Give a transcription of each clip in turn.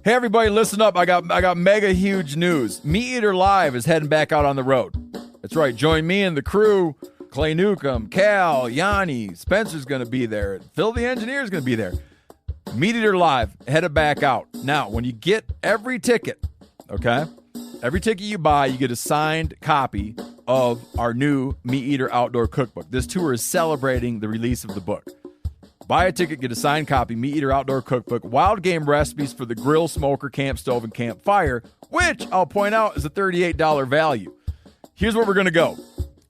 Hey everybody, listen up. I got mega huge news. Meat Eater Live is heading back out on the road. That's right. Join me and the crew. Clay Newcomb, Cal, Yanni, Spencer's going to be there. Phil the Engineer's going to be there. Meat Eater Live headed back out. Now, when you get every ticket, okay? Every ticket you buy, you get a signed copy of our new Meat Eater Outdoor Cookbook. This tour is celebrating the release of the book. Buy a ticket, get a signed copy, Meat Eater Outdoor Cookbook, wild game recipes for the grill, smoker, camp stove, and campfire, which I'll point out is a $38 value. Here's where we're going to go.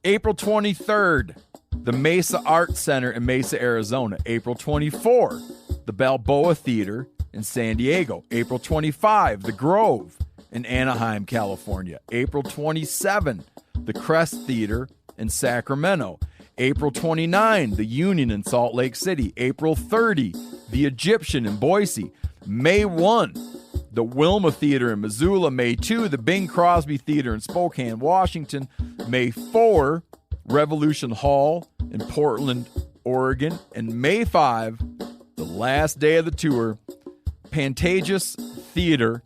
April 23rd, the Mesa Art Center in Mesa, Arizona. April 24, the Balboa Theater in San Diego. April 25, the Grove in Anaheim, California. April 27, the Crest Theater in Sacramento. April 29, the Union in Salt Lake City. April 30, the Egyptian in Boise. May 1, the Wilma Theater in Missoula. May 2, the Bing Crosby Theater in Spokane, Washington. May 4, Revolution Hall in Portland, Oregon. And May 5, the last day of the tour, Pantages Theater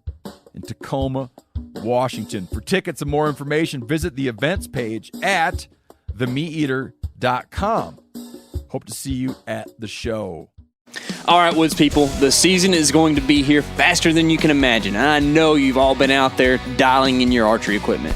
in Tacoma, Washington. For tickets and more information, visit the events page at themeateater.com. Hope to see you at the show. All right, Woods people, the season is going to be here faster than you can imagine. I know you've all been out there dialing in your archery equipment.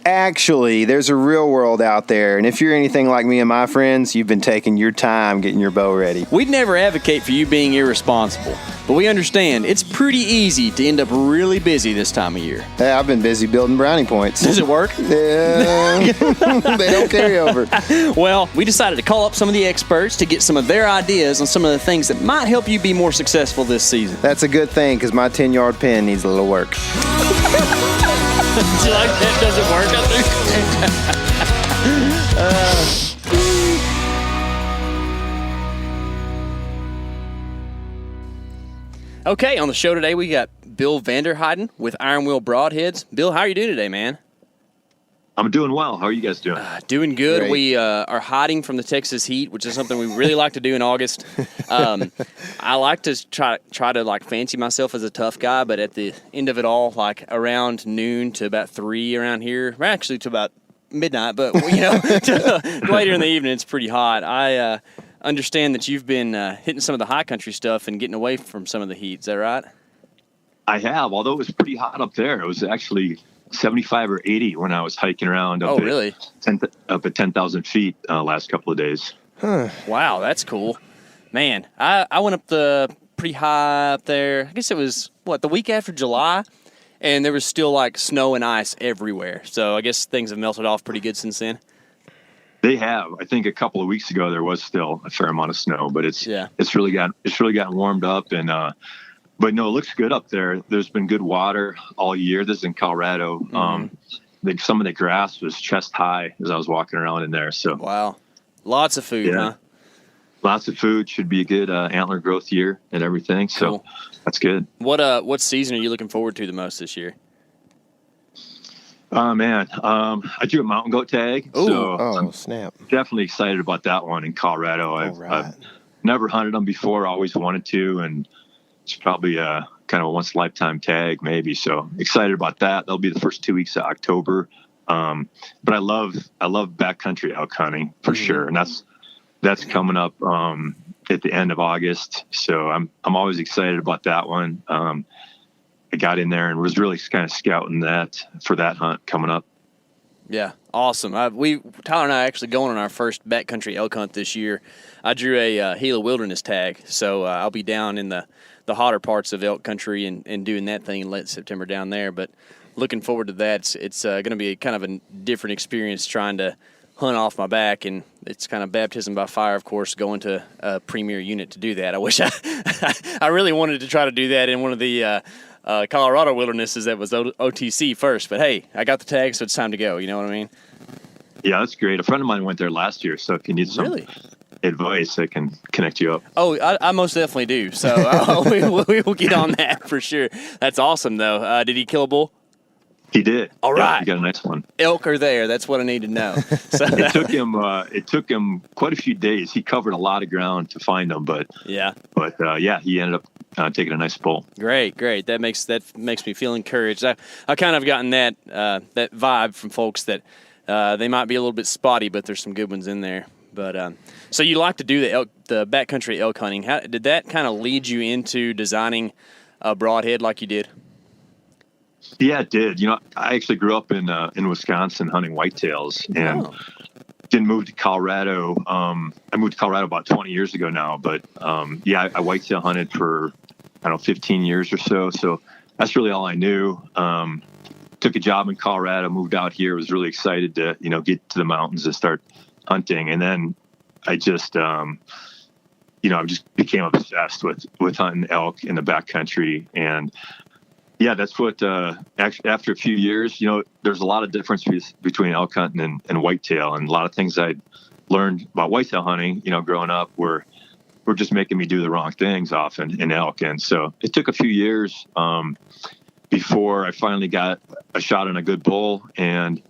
Actually, there's a real world out there, and if you're anything like me and my friends, you've been taking your time getting your bow ready. We'd never advocate for you being irresponsible, but we understand it's pretty easy to end up really busy this time of year. Hey, I've been busy building brownie points. Does it work? Yeah, they don't carry over. Well, we decided to call up some of the experts to get some of their ideas on some of the things that might help you be more successful this season. That's a good thing, because my 10-yard pin needs a little work. Do you like that? Does it work out there? Okay, on the show today, we got Bill Vanderheyden with Iron Wheel Broadheads. Bill, how are you doing today, man? I'm doing well. How are you guys doing? Doing good. Great. We are hiding from the Texas heat, which is something we really like to do in August. I like to try to like fancy myself as a tough guy, but at the end of it all, like around noon to about 3 around here, actually to about midnight, but you know, later in the evening, it's pretty hot. I understand that you've been hitting some of the high country stuff and getting away from some of the heat. Is that right? I have, although it was pretty hot up there. It was actually 75 or 80 when I was hiking around up really? Up at 10,000 feet last couple of days. Huh. Wow, that's cool. Man, I went up pretty high up there. I guess it was, the week after July? And there was still like snow and ice everywhere. So I guess things have melted off pretty good since then. They have. I think a couple of weeks ago there was still a fair amount of snow, but it's really gotten warmed up, and but no, it looks good up there. There's been good water all year. This is in Colorado. Mm-hmm. Some of the grass was chest high as I was walking around in there. So wow, lots of food, huh? Lots of food. Should be a good antler growth year and everything. So cool. That's good. What season are you looking forward to the most this year? Oh man, I drew a mountain goat tag. Ooh. So Oh, snap. definitely excited about that one in Colorado. I've never hunted them before, always wanted to, and it's probably kind of a once lifetime tag maybe. So excited about that. That'll be the first 2 weeks of October. But I love backcountry elk hunting for sure. And that's coming up at the end of August. So I'm always excited about that one. I got in there and was really kind of scouting that for that hunt coming up. Yeah, awesome. Tyler and I are actually going on our first backcountry elk hunt this year. I drew a Gila Wilderness tag, so I'll be down in the hotter parts of elk country and doing that thing in late September down there. But looking forward to that. It's going to be kind of a different experience trying to hunt off my back, and it's kind of baptism by fire, of course, going to a premier unit to do that. I wish I really wanted to try to do that in one of the Colorado wildernesses that was OTC first, but hey, I got the tag, so it's time to go. You know what I mean? Yeah, that's great. A friend of mine went there last year, so if you need some advice, I can connect you up. Oh, I most definitely do. So we will get on that for sure. That's awesome, though. Did he kill a bull? He did. All right. He got a nice one. Elk are there. That's what I need to know. So It took him quite a few days. He covered a lot of ground to find them, but he ended up taking a nice bull. Great. That makes me feel encouraged. I kind of gotten that vibe from folks that they might be a little bit spotty, but there's some good ones in there. But so you like to do the backcountry elk hunting. How did that kind of lead you into designing a broadhead like you did? Yeah, it did. I actually grew up in Wisconsin hunting whitetails, and didn't move to Colorado. I moved to Colorado about 20 years ago now, but I whitetail hunted for 15 years or so. So that's really all I knew. Took a job in Colorado, moved out here, was really excited to get to the mountains and start hunting, and then I just just became obsessed with hunting elk in the backcountry. And that's what, actually, after a few years, there's a lot of difference between elk hunting and whitetail. And a lot of things I learned about whitetail hunting, growing up were just making me do the wrong things often in elk. And so it took a few years before I finally got a shot on a good bull and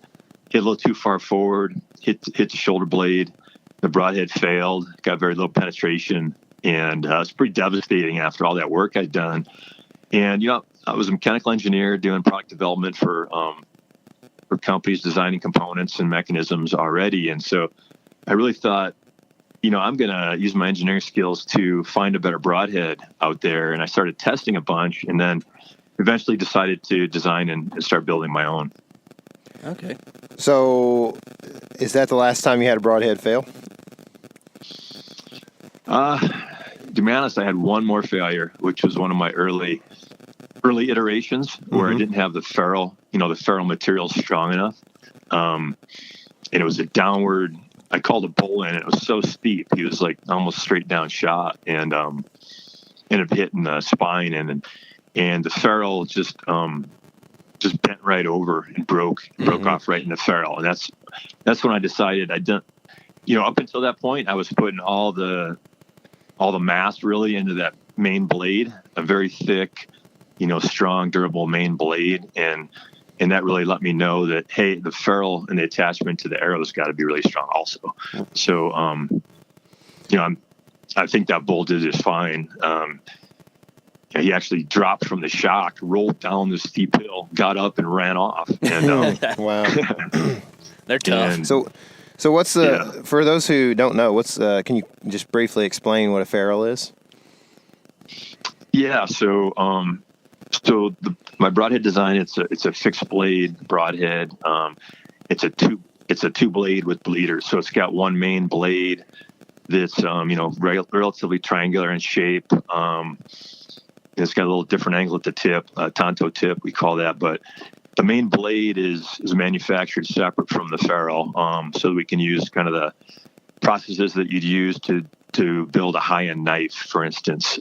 hit a little too far forward, hit the shoulder blade. The broadhead failed, got very little penetration. And it was pretty devastating after all that work I'd done. And, I was a mechanical engineer doing product development for companies designing components and mechanisms already. And so I really thought, I'm going to use my engineering skills to find a better broadhead out there. And I started testing a bunch and then eventually decided to design and start building my own. Okay. So is that the last time you had a broadhead fail? To be honest, I had one more failure, which was one of my early iterations where I didn't have the ferrule material strong enough. And it was a downward, I called a bull in, and it was so steep. He was like almost straight down shot and ended up hitting the spine and the ferrule just bent right over and broke off right in the ferrule. And that's when I decided I didn't, up until that point, I was putting all the mass really into that main blade, a very thick, strong, durable main blade. And that really let me know that, hey, the ferrule and the attachment to the arrow's got to be really strong also. So, I think that bull did just fine. He actually dropped from the shock, rolled down the steep hill, got up and ran off. And, wow. They're tough. And, so what's for those who don't know, can you just briefly explain what a ferrule is? Yeah. So, my broadhead design, it's a fixed blade broadhead. It's a two blade with bleeders. So it's got one main blade that's, relatively triangular in shape. It's got a little different angle at the tip, tonto tip, we call that. But the main blade is manufactured separate from the ferrule, so that we can use kind of the processes that you'd use to build a high-end knife, for instance,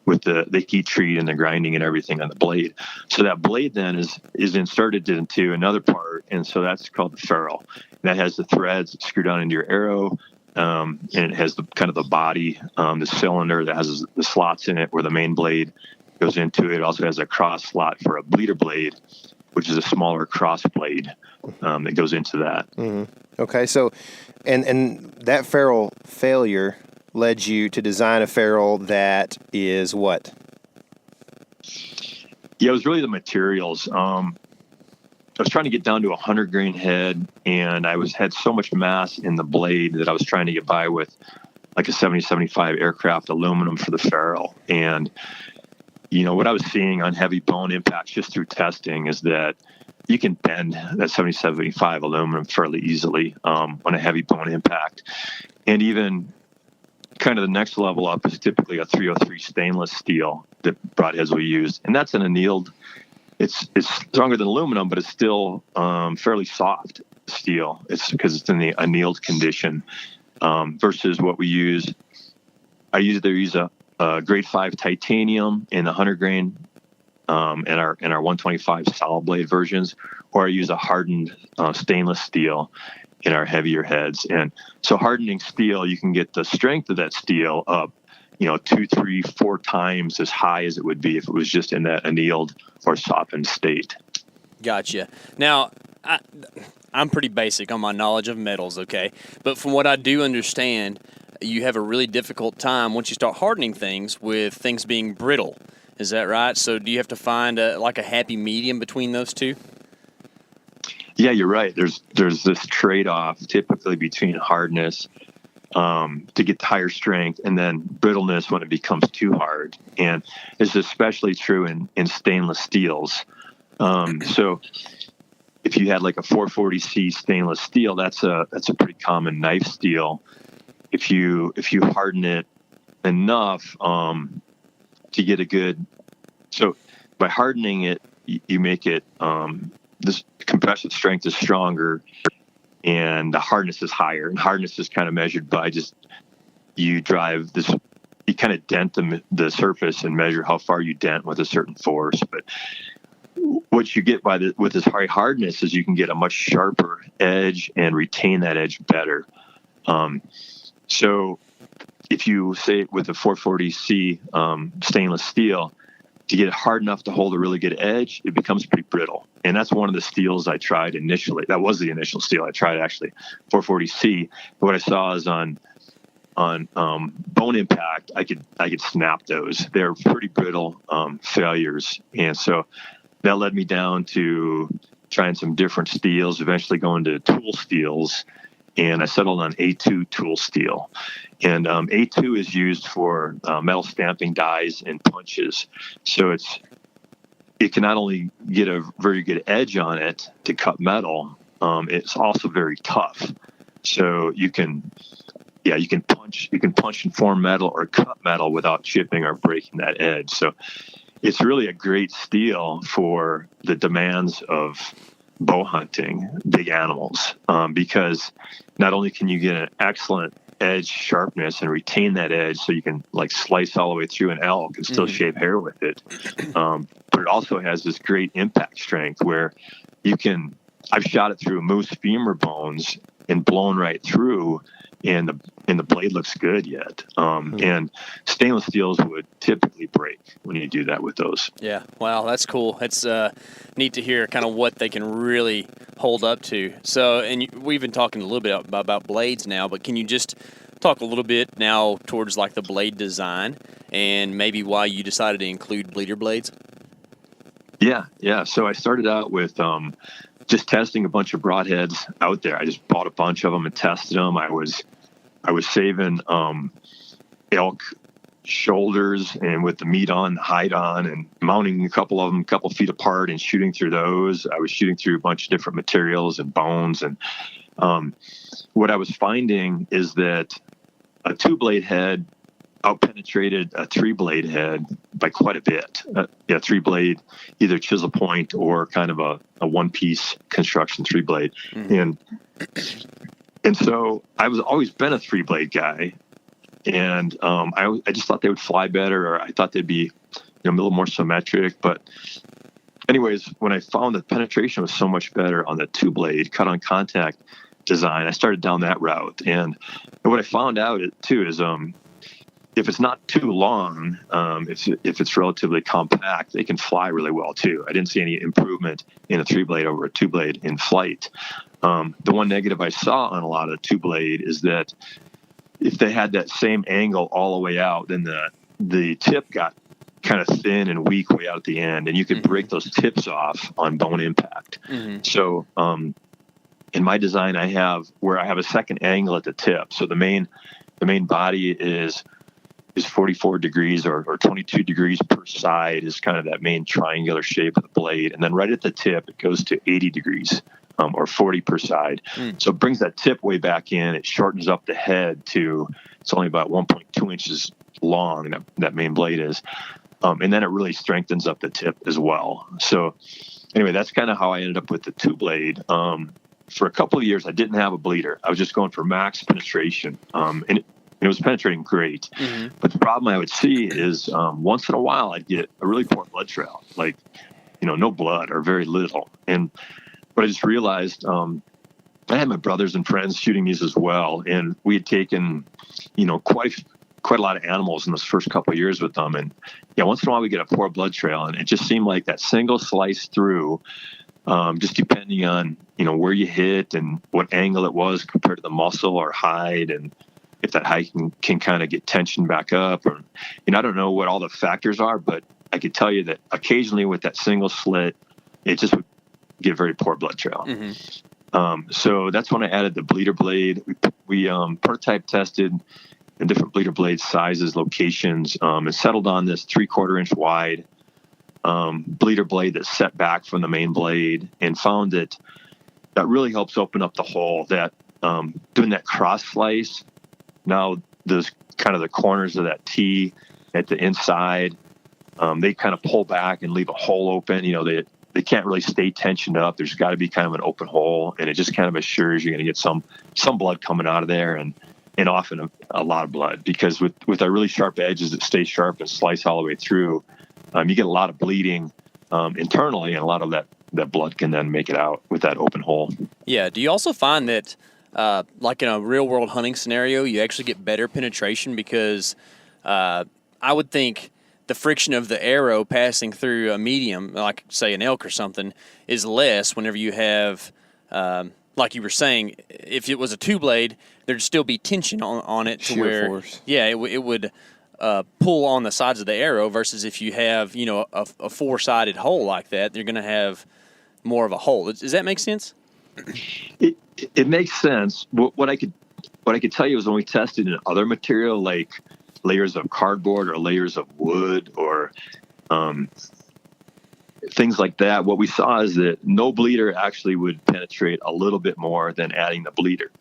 with the heat treat and the grinding and everything on the blade. So that blade then is inserted into another part, and so that's called the ferrule. That has the threads that screw down into your arrow, and it has the kind of the body, the cylinder that has the slots in it where the main blade goes into it. It also has a cross slot for a bleeder blade, which is a smaller cross blade that goes into that. Mm-hmm. Okay, so and that ferrule failure led you to design a ferrule that is what? Yeah, it was really the materials. I was trying to get down to 100 grain head, and I had so much mass in the blade that I was trying to get by with like a 70-75 aircraft aluminum for the ferrule. And what I was seeing on heavy bone impacts just through testing is that you can bend that 70-75 aluminum fairly easily on a heavy bone impact. And even kind of the next level up is typically a 303 stainless steel that broadheads will use. And that's an annealed, it's stronger than aluminum, but it's still fairly soft steel. It's because it's in the annealed condition versus what we use. I either use a grade 5 titanium in the 100 grain in our 125 solid blade versions, or I use a hardened stainless steel in our heavier heads. And so hardening steel, you can get the strength of that steel up, 2, 3, 4 times as high as it would be if it was just in that annealed or softened state. Gotcha. Now, I'm pretty basic on my knowledge of metals, okay? But from what I do understand, you have a really difficult time once you start hardening things with things being brittle. Is that right? So do you have to find a happy medium between those two? Yeah, you're right. There's this trade-off typically between hardness to get the higher strength and then brittleness when it becomes too hard. And it's especially true in stainless steels. So if you had like a 440C stainless steel, that's a pretty common knife steel. If you harden it enough to get a good, so by hardening it, you make it this compression strength is stronger and the hardness is higher. And hardness is kind of measured by just you drive this, you kind of dent the surface and measure how far you dent with a certain force. But what you get with this high hardness is you can get a much sharper edge and retain that edge better. So if you say with the 440C stainless steel, to get it hard enough to hold a really good edge, it becomes pretty brittle. And that's one of the steels I tried initially. That was the initial steel I tried, actually, 440C. But what I saw is on bone impact, I could snap those. They're pretty brittle failures. And so that led me down to trying some different steels, eventually going to tool steels. And I settled on A2 tool steel. And A2 is used for metal stamping dies and punches. So it can not only get a very good edge on it to cut metal, it's also very tough. So you can punch and form metal or cut metal without chipping or breaking that edge. So it's really a great steel for the demands of bow hunting big animals, because not only can you get an excellent edge sharpness and retain that edge so you can like slice all the way through an elk and still shave hair with it, but it also has this great impact strength where I've shot it through moose femur bones and blown right through, and the blade looks good yet. And stainless steels would typically break when you do that with those. Yeah, wow, that's cool. It's neat to hear kind of what they can really hold up to. So, and we've been talking a little bit about blades now, but can you just talk a little bit now towards like the blade design and maybe why you decided to include bleeder blades? Yeah. So I started out with just testing a bunch of broadheads out there. I just bought a bunch of them and tested them. I was saving elk shoulders and with the meat on, the hide on, and mounting a couple of them a couple feet apart and shooting through those. I was shooting through a bunch of different materials and bones. And what I was finding is that a 2-blade head outpenetrated a 3-blade head by quite a bit. 3-blade, either chisel point or kind of a one-piece construction 3-blade. And so I was always been a 3-blade guy, and I just thought they would fly better, or I thought they'd be a little more symmetric. But anyways, when I found that penetration was so much better on the 2-blade cut on contact design, I started down that route. And what I found out too is if it's not too long, if it's relatively compact, they can fly really well too. I didn't see any improvement in a 3-blade over a 2-blade in flight. The one negative I saw on a lot of 2-blade is that if they had that same angle all the way out, then the tip got kind of thin and weak way out at the end, and you could break those tips off on bone impact. So in my design, I have a second angle at the tip. So the main body is 44 degrees or 22 degrees per side is kind of that main triangular shape of the blade. And then right at the tip, it goes to 80 degrees or 40 per side. So it brings that tip way back in. It shortens up the head to, it's only about 1.2 inches long, that main blade is. And then it really strengthens up the tip as well. So anyway, that's kind of how I ended up with the 2-blade. For a couple of years, I didn't have a bleeder. I was just going for max penetration. And it was penetrating great. But the problem I would see is once in a while I'd get a really poor blood trail, like, no blood or very little. But I just realized I had my brothers and friends shooting these as well. And we had taken, quite a lot of animals in those first couple of years with them. And once in a while we get a poor blood trail, and it just seemed like that single slice through just depending on, where you hit and what angle it was compared to the muscle or hide, and if that hide can kind of get tension back up, or, I don't know what all the factors are, but I could tell you that occasionally with that single slit, it just would get a very poor blood trail. So that's when I added the bleeder blade. We prototype tested the different bleeder blade sizes, locations, and settled on this 3/4 inch wide bleeder blade that's set back from the main blade, and found that really helps open up the hole. That doing that cross slice, now those kind of the corners of that T at the inside, they kind of pull back and leave a hole open. They can't really stay tensioned up. There's got to be kind of an open hole, and it just kind of assures you're going to get some blood coming out of there, and often a lot of blood, because with our really sharp edges that stay sharp and slice all the way through, you get a lot of bleeding internally, and a lot of that blood can then make it out with that open hole. Yeah. Do you also find that, like in a real world hunting scenario, you actually get better penetration? Because I would think the friction of the arrow passing through a medium, like say an elk or something, is less whenever you have, like you were saying, if it was a 2-blade, there'd still be tension on it to Shear where, force. yeah, it would pull on the sides of the arrow, versus if you have, a 4-sided hole like that, you're going to have more of a hole. Does that make sense? It makes sense. What I could tell you is when we tested in other material, like layers of cardboard or layers of wood or things like that, what we saw is that no bleeder actually would penetrate a little bit more than adding the bleeder.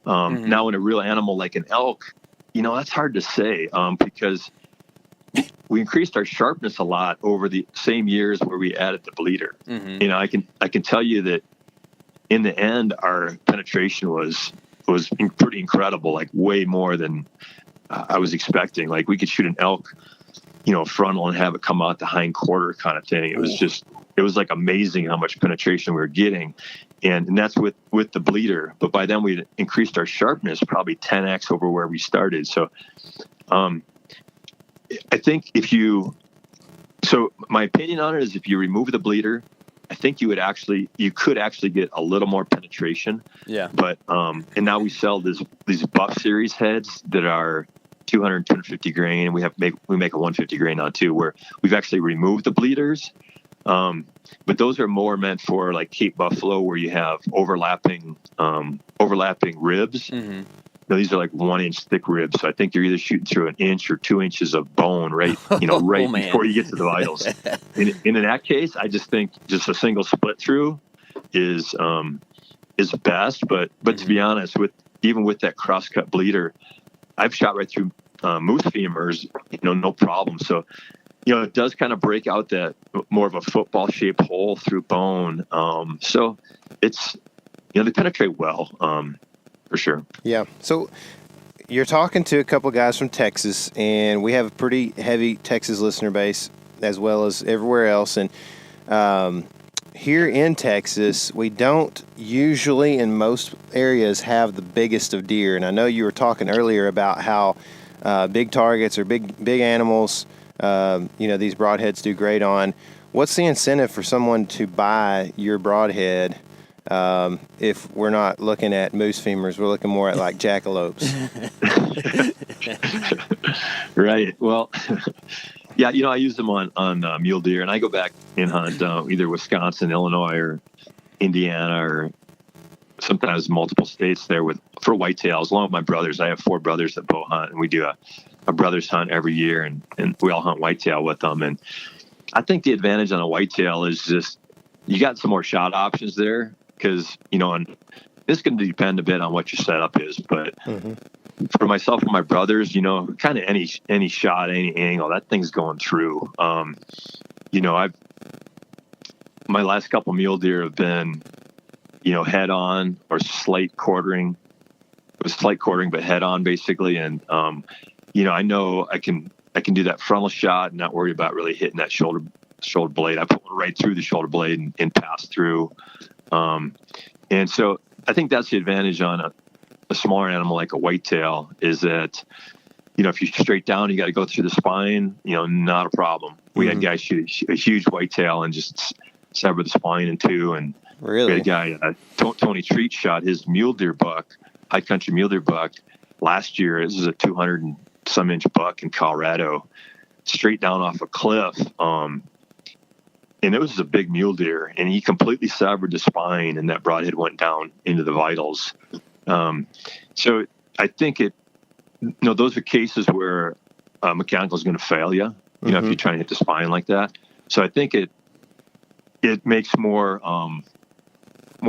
Now in a real animal like an elk, that's hard to say, because we increased our sharpness a lot over the same years where we added the bleeder. I can tell you that in the end, our penetration was pretty incredible, like way more than I was expecting. Like we could shoot an elk, frontal and have it come out the hind quarter kind of thing. It was like amazing how much penetration we were getting. And that's with the bleeder. But by then we increased our sharpness probably 10x over where we started. So I think my opinion on it is if you remove the bleeder, I think you could actually get a little more penetration. Yeah. But and now we sell these buff series heads that are 200, 250 grain, and we make a 150 grain now too, where we've actually removed the bleeders. But those are more meant for like Cape Buffalo, where you have overlapping ribs. No, these are like 1 inch thick ribs. So I think you're either shooting through 1 inch or 2 inches of bone, right before you get to the vitals. And in that case, I just think just a single split through is best. But to be honest, even with that crosscut bleeder, I've shot right through moose femurs, no problem. So, it does kind of break out that more of a football shaped hole through bone. So it's, they penetrate well, for sure. Yeah. So you're talking to a couple guys from Texas, and we have a pretty heavy Texas listener base as well as everywhere else. And here in Texas, we don't usually in most areas have the biggest of deer. And I know you were talking earlier about how big targets or big animals, these broadheads do great on. What's the incentive for someone to buy your broadhead if we're not looking at moose femurs? We're looking more at like jackalopes. Right. Well, yeah, I use them on mule deer, and I go back and hunt either Wisconsin, Illinois, or Indiana, or sometimes multiple states there for whitetails, along with my brothers. I have 4 brothers that bow hunt, and we do a brothers hunt every year, and we all hunt whitetail with them. And I think the advantage on a whitetail is just you got some more shot options there, because and this can depend a bit on what your setup is, but for myself and my brothers, kind of any shot, any angle, that thing's going through. My last couple mule deer have been head on or slight quartering. It was slight quartering, but head on basically. And, I know I can do that frontal shot and not worry about really hitting that shoulder blade. I put one right through the shoulder blade and pass through. And so I think that's the advantage on a smaller animal like a whitetail, is that, if you're straight down, you got to go through the spine, not a problem. We had guys shoot a huge whitetail and just severed the spine in two. And Really? we had a guy, Tony Treat, shot his mule deer buck, high country mule deer buck last year. This was a 200 and some inch buck in Colorado, straight down off a cliff. And it was a big mule deer, and he completely severed the spine, and that broadhead went down into the vitals. So I think those are cases where mechanical is going to fail you, if you're trying to hit the spine like that. So I think it makes more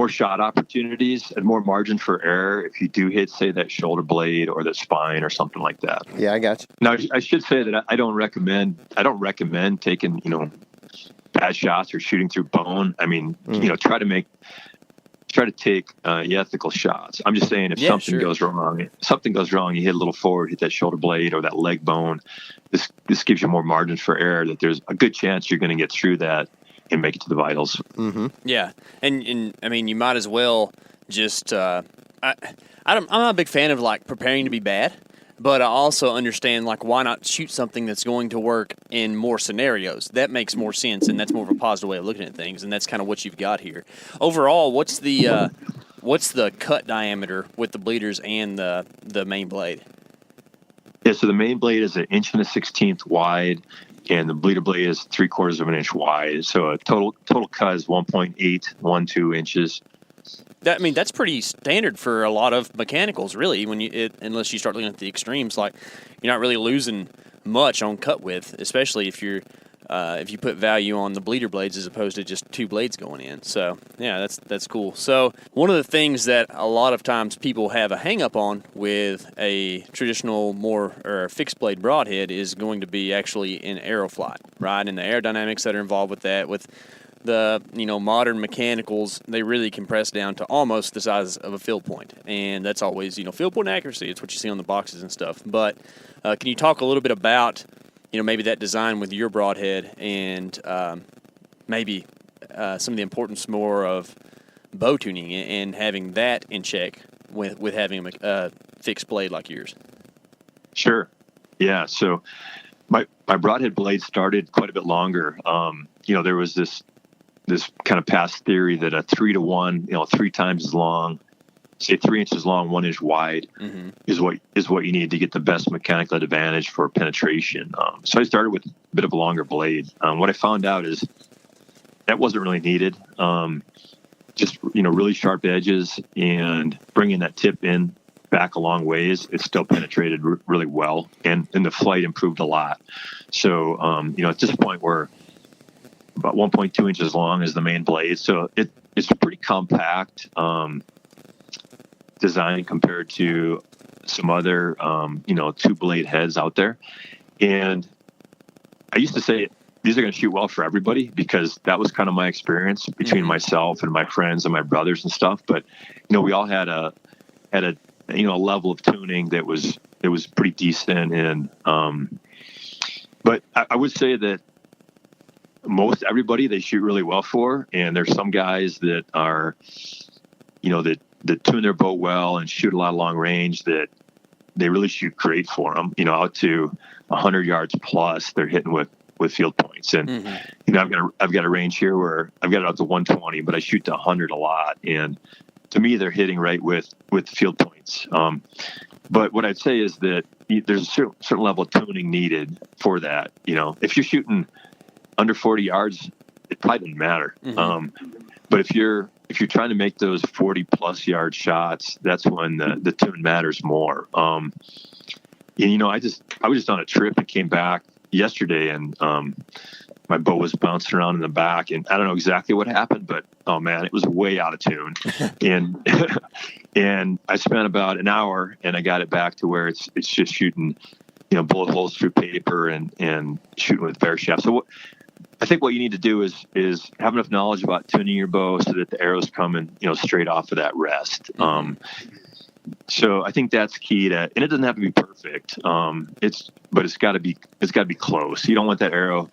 shot opportunities and more margin for error if you do hit, say, that shoulder blade or the spine or something like that. Yeah, I got you. Now, I should say that I don't recommend taking, bad shots or shooting through bone. I mean, try to take ethical shots. I'm just saying, if something goes wrong, you hit a little forward, hit that shoulder blade or that leg bone. This gives you more margin for error, that there's a good chance you're going to get through that and make it to the vitals. Mm-hmm. Yeah, and I mean, you might as well just. I'm not a big fan of like preparing to be bad, but I also understand like why not shoot something that's going to work in more scenarios. That makes more sense, and that's more of a positive way of looking at things, and that's kind of what you've got here. Overall, what's the cut diameter with the bleeders and the main blade? Yeah, so the main blade is 1.16 inches wide, and the bleeder blade is 3/4 of an inch wide. So a total cut is 1.812 inches. That's pretty standard for a lot of mechanicals, really. Unless you start looking at the extremes, like you're not really losing much on cut width, especially if you put value on the bleeder blades as opposed to just two blades going in. So yeah, that's cool. So one of the things that a lot of times people have a hang up on with a traditional fixed blade broadhead is going to be actually in arrow flight, right? And the aerodynamics that are involved with that, with the modern mechanicals, they really compress down to almost the size of a field point, and that's always field point accuracy. It's what you see on the boxes and stuff. But can you talk a little bit about maybe that design with your broadhead and maybe some of the importance more of bow tuning and having that in check with having a fixed blade like yours? Sure. Yeah. So my broadhead blade started quite a bit longer. There was this kind of past theory that a 3-to-1, 3 times as long, say 3 inches long, 1 inch wide, is what you need to get the best mechanical advantage for penetration. So I started with a bit of a longer blade. What I found out is that wasn't really needed. Just really sharp edges and bringing that tip in back a long ways, it still penetrated really well, and the flight improved a lot. So at this point we're about 1.2 inches long is the main blade. So it's a pretty compact design compared to some other, 2-blade heads out there. And I used to say these are going to shoot well for everybody, because that was kind of my experience between myself and my friends and my brothers and stuff. But, we all had a level of tuning that was pretty decent. And, but I would say that most everybody they shoot really well for, and there's some guys that are, that tune their bow well and shoot a lot of long range that they really shoot great for them. Out to 100 yards plus, they're hitting with field points. And I've got a range here where I've got it out to 120, but I shoot to 100 a lot, and to me they're hitting right with field points. But what I'd say is that there's a certain level of tuning needed for that. If you're shooting under 40 yards, it probably doesn't matter. But if you're trying to make those 40 plus yard shots, that's when the tune matters more. I was just on a trip and came back yesterday, and my bow was bouncing around in the back, and I don't know exactly what happened, but oh man, it was way out of tune. and I spent about an hour, and I got it back to where it's just shooting, bullet holes through paper and shooting with bare shaft. So I think what you need to do is have enough knowledge about tuning your bow so that the arrow's coming, straight off of that rest. So I think that's key and it doesn't have to be perfect. But it's got to be close. You don't want that arrow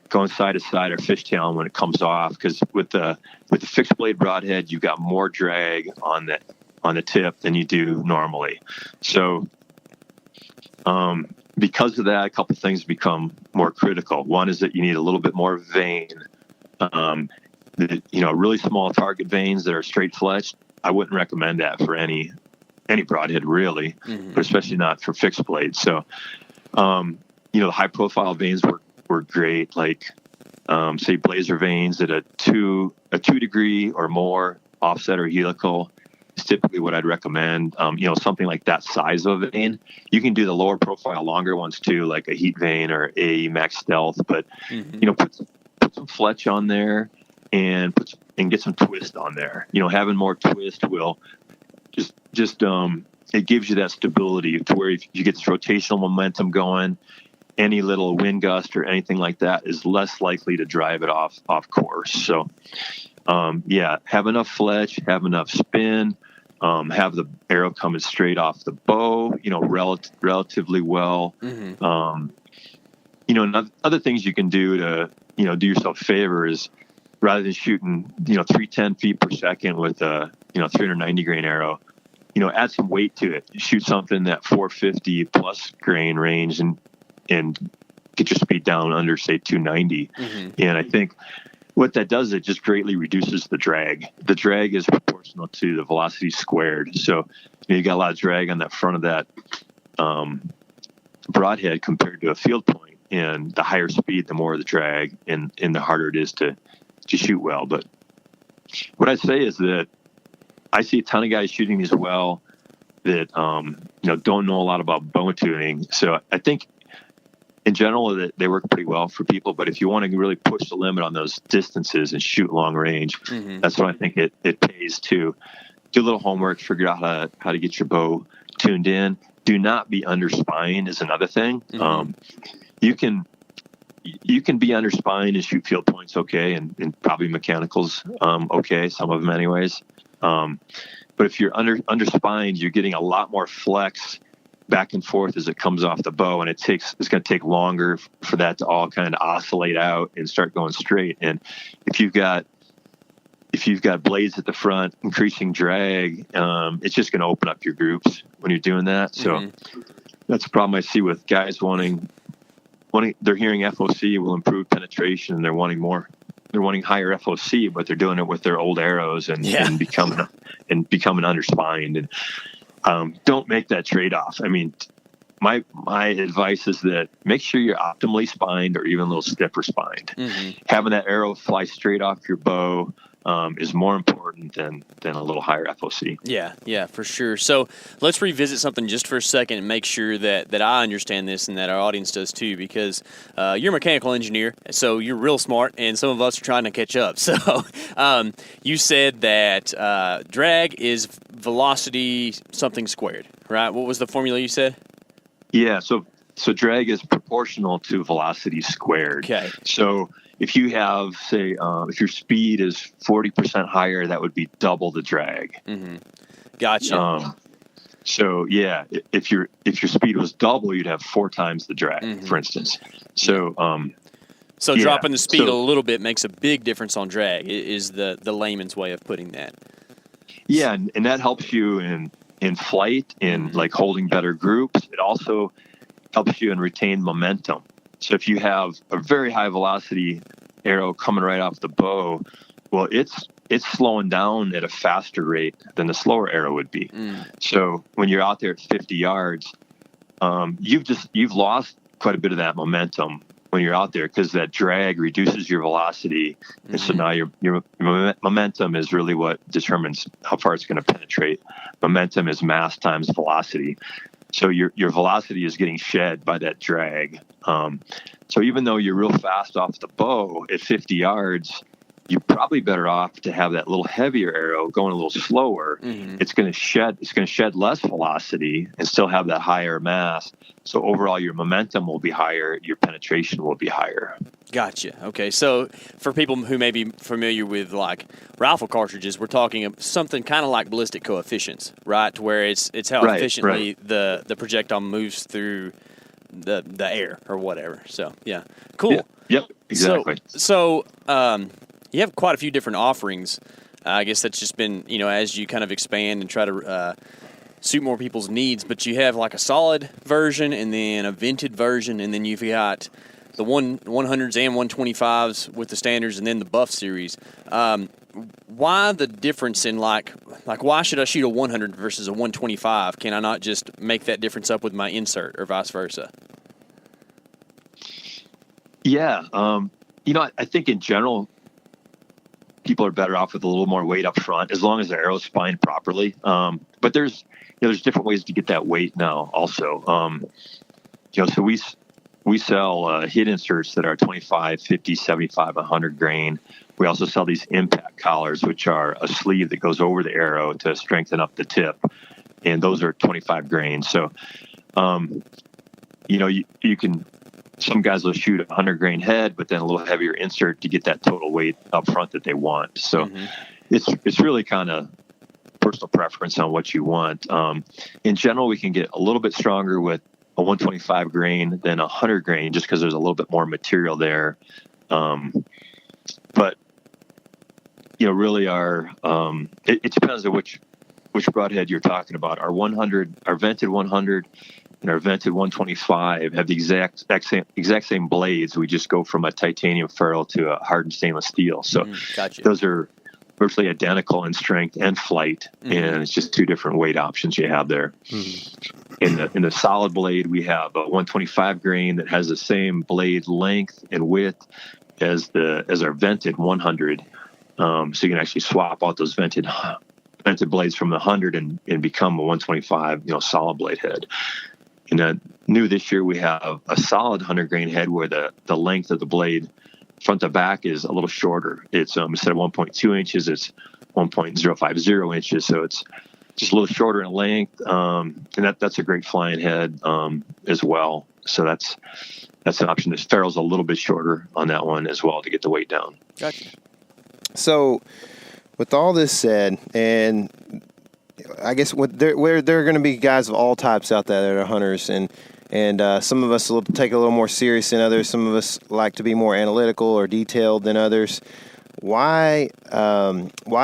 going side to side or fishtailing when it comes off, because with the fixed blade broadhead, you've got more drag on the tip than you do normally. So, because of that, a couple of things become more critical. One is that you need a little bit more vein. really small target vanes that are straight fletched, I wouldn't recommend that for any broadhead really, but especially not for fixed blades. So, the high profile vanes were great. Like, say blazer vanes at a 2 degree or more offset or helical is typically what I'd recommend. Something like that size of a vane. You can do the lower profile, longer ones too, like a heat vane or a Max Stealth, but, put some fletch on there and get some twist on there. Having more twist will just it gives you that stability to where if you get this rotational momentum going, any little wind gust or anything like that is less likely to drive it off course. So, have enough fletch, have enough spin, have the arrow coming straight off the bow, relatively well. Other things you can do to, do yourself a favor is rather than shooting, 310 feet per second with a, 390 grain arrow, add some weight to it. Shoot something that 450 plus grain range and get your speed down under, say, 290. And I think what that does, it just greatly reduces the drag. The drag is proportional to the velocity squared. So you got a lot of drag on that front of that broadhead compared to a field point, and the higher speed, the more the drag, and the harder it is to shoot well. But what I'd say is that I see a ton of guys shooting these well that don't know a lot about bow tuning. So I think in general that they work pretty well for people. But if you want to really push the limit on those distances and shoot long range, that's what I think it pays to do a little homework, figure out how to get your bow tuned in. Do not be underspined is another thing. You can be underspined and shoot field points okay, and probably mechanicals okay, some of them anyways. But if you're underspined, you're getting a lot more flex back and forth as it comes off the bow, and it's going to take longer for that to all kind of oscillate out and start going straight. And if you've got blades at the front, increasing drag, it's just going to open up your groups when you're doing that. So that's a problem I see with guys wanting. They're hearing FOC will improve penetration, and they're wanting more. They're wanting higher FOC, but they're doing it with their old arrows and becoming underspined. And don't make that trade-off. I mean, my advice is that make sure you're optimally spined or even a little stiffer spined. Having that arrow fly straight off your bow is more important than a little higher FOC. Yeah, for sure. So let's revisit something just for a second and make sure that I understand this and that our audience does too, because you're a mechanical engineer, so you're real smart, and some of us are trying to catch up. So you said that drag is velocity something squared, right? What was the formula you said? Yeah, so drag is proportional to velocity squared. Okay. So if you have, say, if your speed is 40% higher, that would be double the drag. Gotcha. So yeah, if your speed was double, you'd have 4 times the drag, for instance. So dropping the speed a little bit makes a big difference on drag. Is the layman's way of putting that. Yeah, and that helps you in flight, in like holding better groups. It also helps you in retain momentum. So if you have a very high velocity arrow coming right off the bow, well, it's slowing down at a faster rate than the slower arrow would be. So when you're out there at 50 yards, you've lost quite a bit of that momentum when you're out there, because that drag reduces your velocity. And so now your momentum is really what determines how far it's going to penetrate. Momentum is mass times velocity. So your velocity is getting shed by that drag. So even though you're real fast off the bow at 50 yards, you're probably better off to have that little heavier arrow going a little slower. It's going to shed less velocity and still have that higher mass. So overall, your momentum will be higher, your penetration will be higher. Gotcha. Okay, so for people who may be familiar with like rifle cartridges, we're talking something kind of like ballistic coefficients, right? To where it's how efficiently the projectile moves through the air or whatever. So yeah, cool. Yep, exactly. So you have quite a few different offerings. I guess that's just been, as you kind of expand and try to suit more people's needs, but you have like a solid version and then a vented version, and then you've got the 100s and 125s with the standards, and then the buff series. Why the difference in like why should I shoot a 100 versus a 125? Can I not just make that difference up with my insert, or vice versa? Yeah, I think in general, people are better off with a little more weight up front as long as the arrow's spined properly. But there's different ways to get that weight now also. So we sell hit inserts that are 25, 50, 75, 100 grain. We also sell these impact collars, which are a sleeve that goes over the arrow to strengthen up the tip. And those are 25 grain. So, you can, some guys will shoot a 100 grain head, but then a little heavier insert to get that total weight up front that they want. So it's really kind of personal preference on what you want. In general, we can get a little bit stronger with a 125 grain than a 100 grain, just because there's a little bit more material there. But really it depends on which broadhead you're talking about. Our vented 100 and our vented 125 have the exact same blades. We just go from a titanium ferrule to a hardened stainless steel. So gotcha. Those are virtually identical in strength and flight, and it's just two different weight options you have there. In the solid blade, we have a 125 grain that has the same blade length and width as our vented 100. So you can actually swap out those vented blades from the 100 and become a 125, solid blade head. And new this year, we have a solid 100 grain head where the length of the blade front to back is a little shorter. It's instead of 1.2 inches, it's 1.050 inches. So it's just a little shorter in length. And that's a great flying head as well. So that's an option. This ferrule's a little bit shorter on that one as well to get the weight down. Gotcha. So with all this said, and I guess there are going to be guys of all types out there that are hunters, and some of us will take it a little more serious than others. Some of us like to be more analytical or detailed than others. Why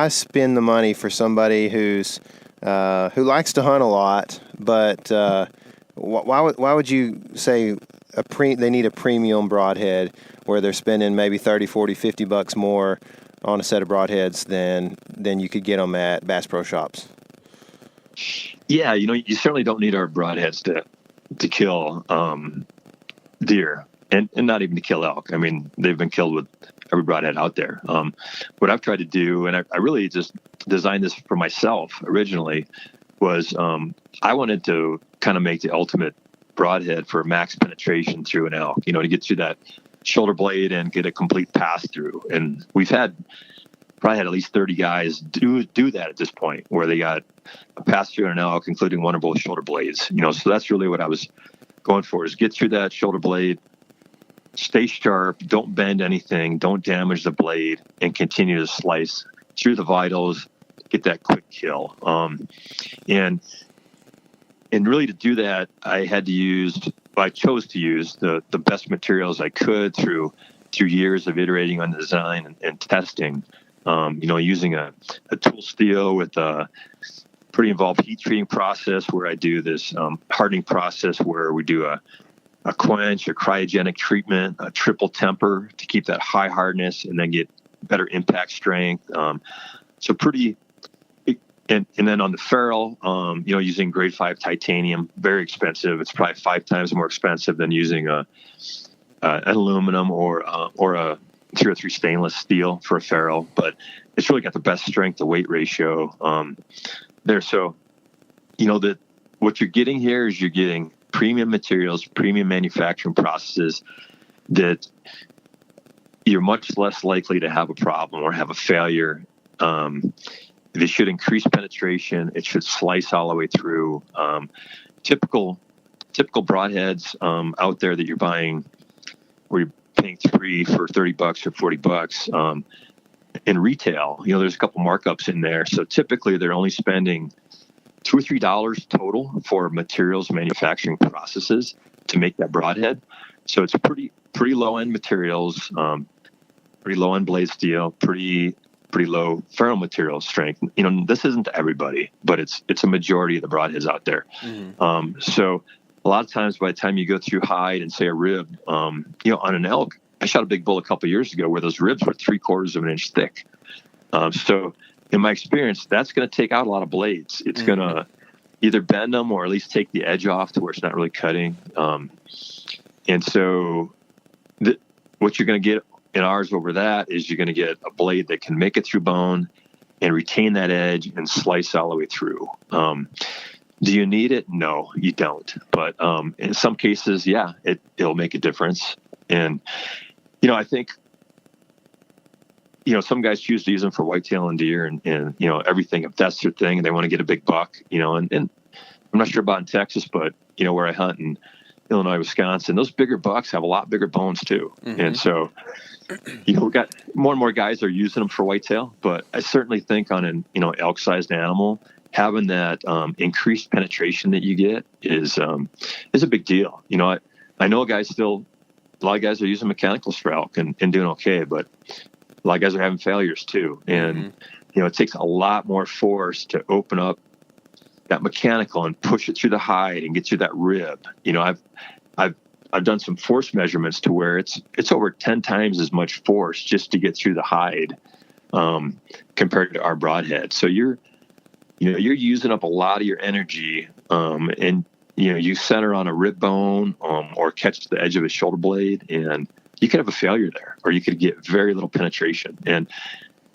spend the money for somebody who likes to hunt a lot, but why would you say they need a premium broadhead where they're spending maybe 30, 40, 50 bucks more on a set of broadheads than you could get them at Bass Pro Shops? Yeah, you certainly don't need our broadheads to kill deer and not even to kill elk. I mean, they've been killed with every broadhead out there. What I've tried to do, and I really just designed this for myself originally, was I wanted to kind of make the ultimate broadhead for max penetration through an elk, to get through that shoulder blade and get a complete pass through. And we've probably had at least 30 guys do that at this point, where they got a pass through an elk, including one or both shoulder blades. So that's really what I was going for, is get through that shoulder blade, stay sharp, don't bend anything, don't damage the blade, and continue to slice through the vitals, get that quick kill. And really to do that, I chose to use the best materials I could through years of iterating on design and testing. Using a tool steel with a pretty involved heat treating process, where I do this hardening process where we do a quench, a cryogenic treatment, a triple temper to keep that high hardness and then get better impact strength. And then on the ferrule, using grade 5 titanium, very expensive. It's probably 5 times more expensive than using an aluminum or a 303 stainless steel for a ferrule, but it's really got the best strength to weight ratio there. So, that what you're getting here is you're getting premium materials, premium manufacturing processes that you're much less likely to have a problem or have a failure. It should increase penetration. It should slice all the way through. Typical broadheads out there that you're buying, where you're paying 3 for 30 bucks or 40 bucks in retail, there's a couple markups in there. So typically they're only spending $2 or $3 total for materials manufacturing processes to make that broadhead. So it's pretty low end materials, pretty low end blade steel, pretty low ferrule material strength. This isn't everybody, but it's a majority of the broadheads out there. So a lot of times by the time you go through hide and say a rib, on an elk, I shot a big bull a couple of years ago where those ribs were 3/4 of an inch thick. So in my experience, that's going to take out a lot of blades. It's going to either bend them or at least take the edge off to where it's not really cutting. And so what you're going to get in ours over that is you're going to get a blade that can make it through bone and retain that edge and slice all the way through. Do you need it? No, you don't. But in some cases, yeah, it'll make a difference. And, I think, some guys choose to use them for whitetail and deer and everything, if that's their thing and they want to get a big buck, and I'm not sure about in Texas, but, where I hunt in Illinois, Wisconsin, those bigger bucks have a lot bigger bones too. Mm-hmm. And so, we got more and more guys are using them for whitetail, but I certainly think on an, elk sized animal, having that increased penetration that you get is a big deal. I know a lot of guys are using mechanicals for elk and doing okay, but a lot of guys are having failures too. And, it takes a lot more force to open up that mechanical and push it through the hide and get through that rib. I've done some force measurements to where it's over 10 times as much force just to get through the hide compared to our broadhead. So you're using up a lot of your energy, and you center on a rib bone or catch the edge of a shoulder blade, and you could have a failure there, or you could get very little penetration. And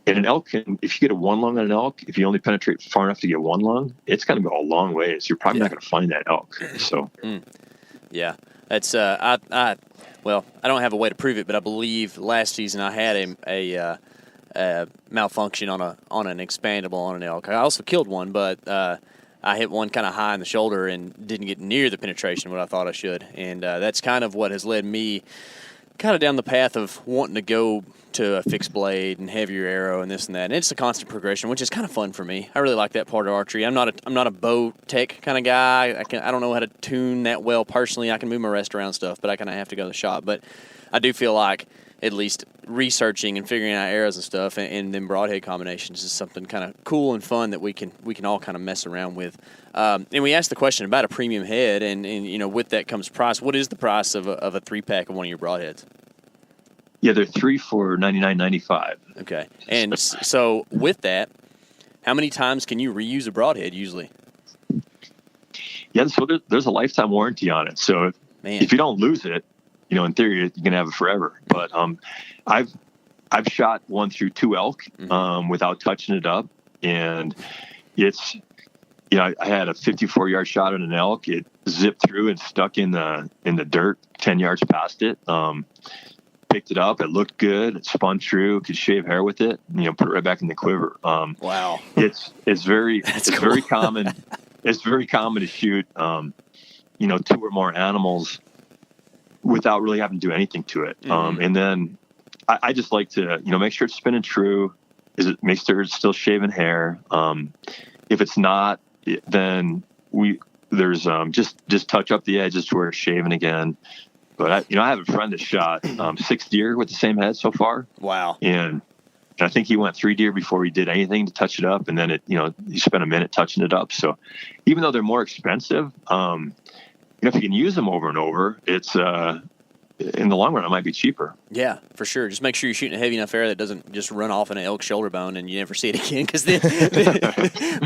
an elk if you get a one lung on an elk, if you only penetrate far enough to get one lung, it's going to go a long ways. You're probably not going to find that elk. So, yeah, that's I don't have a way to prove it, but I believe last season I had a malfunction on an expandable on an elk. I also killed one, but I hit one kind of high in the shoulder and didn't get near the penetration what I thought I should. And that's kind of what has led me kind of down the path of wanting to go to a fixed blade and heavier arrow and this and that. And it's a constant progression, which is kind of fun for me. I really like that part of archery. I'm not a bow tech kind of guy. I don't know how to tune that well personally. I can move my rest around stuff, but I kind of have to go to the shop. But I do feel like at least researching and figuring out arrows and stuff and then broadhead combinations is something kind of cool and fun that we can all kind of mess around with. And we asked the question about a premium head, and with that comes price. What is the price of a 3-pack of one of your broadheads? Yeah, they're 3 for $99.95. Okay. And so with that, how many times can you reuse a broadhead usually? Yeah, so there's a lifetime warranty on it. So if you don't lose it, in theory, you can have it forever. But I've shot one through 2 elk without touching it up, and it's I had a 54-yard shot at an elk. It zipped through and stuck in the dirt 10 yards past it. Picked it up. It looked good. It spun true. Could shave hair with it. Put it right back in the quiver. Wow. It's very cool. very common. It's very common to shoot 2 or more animals without really having to do anything to it. And then I just like to make sure it's spinning true. Make sure it's still shaving hair. If it's not, then there's just touch up the edges to where it's shaving again. But I have a friend that shot 6 deer with the same head so far. Wow. And I think he went 3 deer before he did anything to touch it up. And then he spent a minute touching it up. So even though they're more expensive, if you can use them over and over, it's in the long run, it might be cheaper. Yeah, for sure. Just make sure you're shooting a heavy enough arrow that doesn't just run off in an elk shoulder bone and you never see it again.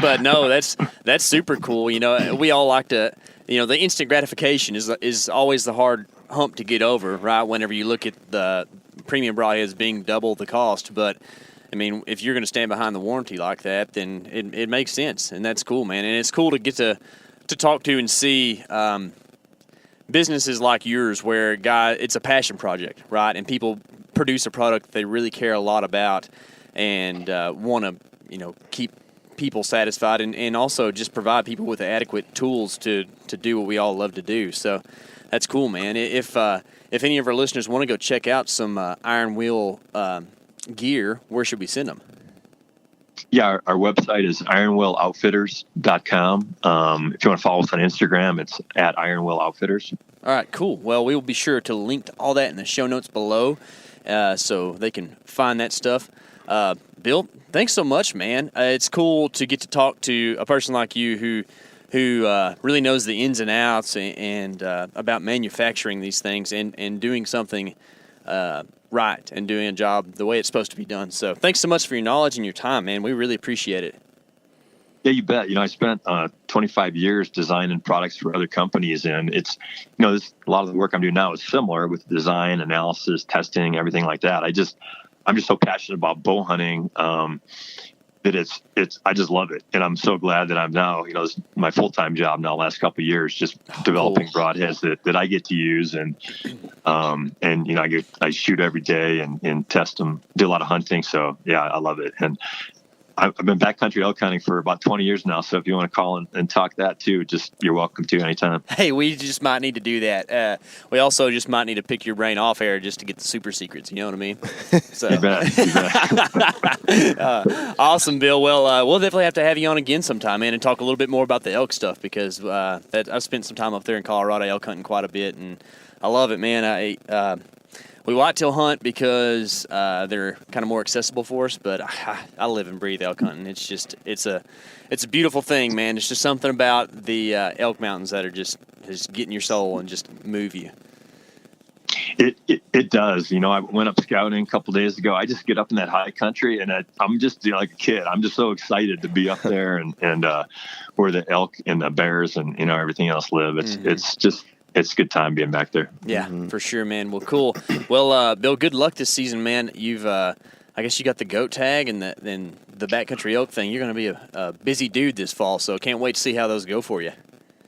But no, that's super cool. We all like to, the instant gratification is always the hard hump to get over, right? Whenever you look at the premium broadheads being double the cost, but I mean, if you're going to stand behind the warranty like that, then it makes sense, and that's cool, man. And it's cool to get to talk to and see businesses like yours where it's a passion project, right? And people produce a product they really care a lot about and want to, keep people satisfied and also just provide people with adequate tools to do what we all love to do. So that's cool, man. If any of our listeners want to go check out some Iron Wheel gear, where should we send them? Yeah, our website is ironwilloutfitters.com. If you want to follow us on Instagram, it's at ironwilloutfitters. All right, cool. Well, we will be sure to link to all that in the show notes below so they can find that stuff. Bill, thanks so much, man. It's cool to get to talk to a person like you who who really knows the ins and outs and about manufacturing these things and doing something right and doing a job the way it's supposed to be done. So thanks so much for your knowledge and your time, man. We really appreciate it. Yeah, you bet. I spent 25 years designing products for other companies, and it's, a lot of the work I'm doing now is similar with design, analysis, testing, everything like that. I'm just so passionate about bow hunting that I just love it. And I'm so glad that I'm now, this is my full-time job now, last couple of years, just developing broadheads that I get to use. And I shoot every day and test them, do a lot of hunting. So yeah, I love it. And I've been backcountry elk hunting for about 20 years now. So if you want to call and talk that too, you're welcome to anytime. Hey, we just might need to do that. We also just might need to pick your brain off air just to get the super secrets. You know what I mean? So. You bet. Awesome, Bill. Well, we'll definitely have to have you on again sometime, man, and talk a little bit more about the elk stuff because I've spent some time up there in Colorado elk hunting quite a bit, and I love it, man. We whitetail hunt because they're kind of more accessible for us, but I live and breathe elk hunting. It's a beautiful thing, man. It's just something about the elk mountains that are just get in your soul and just move you. It does. I went up scouting a couple days ago. I just get up in that high country, and I'm just like a kid. I'm just so excited to be up there and where the elk and the bears and everything else live. It's a good time being back there. Yeah, for sure, man. Well, cool. Well, Bill, good luck this season, man. You've, I guess you got the goat tag and then the backcountry elk thing. You're going to be a busy dude this fall, so can't wait to see how those go for you.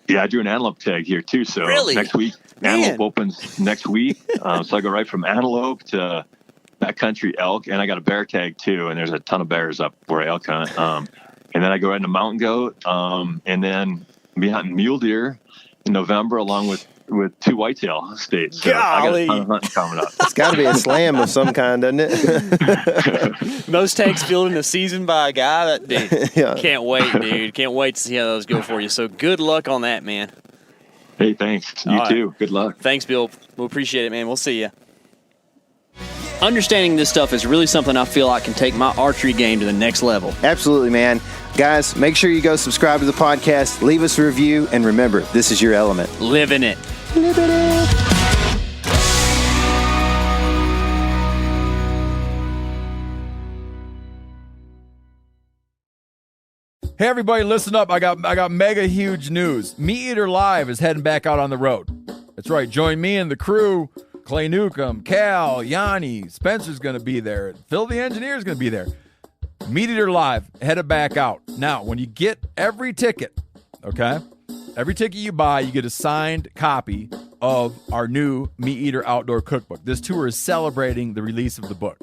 Yeah, I do an antelope tag here too. So really? Next week, antelope opens next week. So I go right from antelope to backcountry elk, and I got a bear tag too. And there's a ton of bears up where I elk hunt. And then I go right into mountain goat, and then be hunting mule deer in November along with two whitetail states. So Golly. I got a ton of hunting coming up. It's got to be a slam of some kind, doesn't it? Most tags filled in the season by a guy that dude. Yeah. Can't wait, dude. Can't wait to see how those go for you. So good luck on that, man. Hey, thanks. You too. Good luck. Thanks, Bill. We'll appreciate it, man. We'll see you. Understanding this stuff is really something I feel I can take my archery game to the next level. Absolutely, man. Guys, make sure you go subscribe to the podcast, leave us a review, and remember, this is your element. Live in it. Live in it. Hey everybody, listen up. I got mega huge news. Meat Eater Live is heading back out on the road. That's right. Join me and the crew. Clay Newcomb, Cal, Yanni, Spencer's going to be there. Phil the engineer's going to be there. Meat Eater Live headed back out. Now, when you get every ticket, okay? Every ticket you buy, you get a signed copy of our new Meat Eater Outdoor Cookbook. This tour is celebrating the release of the book.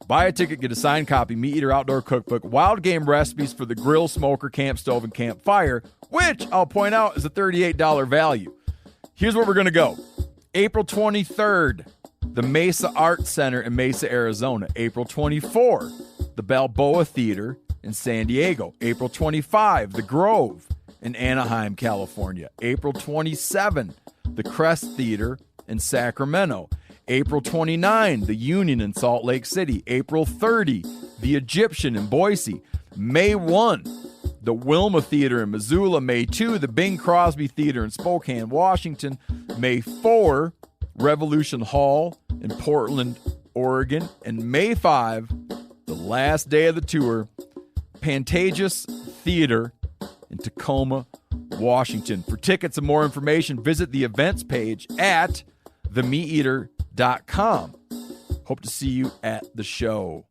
Buy a ticket, get a signed copy, Meat Eater Outdoor Cookbook, wild game recipes for the grill, smoker, camp stove, and campfire, which I'll point out is a $38 value. Here's where we're going to go. April 23rd, the Mesa Art Center in Mesa, Arizona. April 24, the Balboa Theater in San Diego. April 25, the Grove in Anaheim, California. April 27, the Crest Theater in Sacramento. April 29, the Union in Salt Lake City. April 30, the Egyptian in Boise. May 1, the Wilma Theater in Missoula. May 2, the Bing Crosby Theater in Spokane, Washington. May 4, Revolution Hall in Portland, Oregon. And May 5, the last day of the tour, Pantages Theater in Tacoma, Washington. For tickets and more information, visit the events page at themeateater.com. Hope to see you at the show.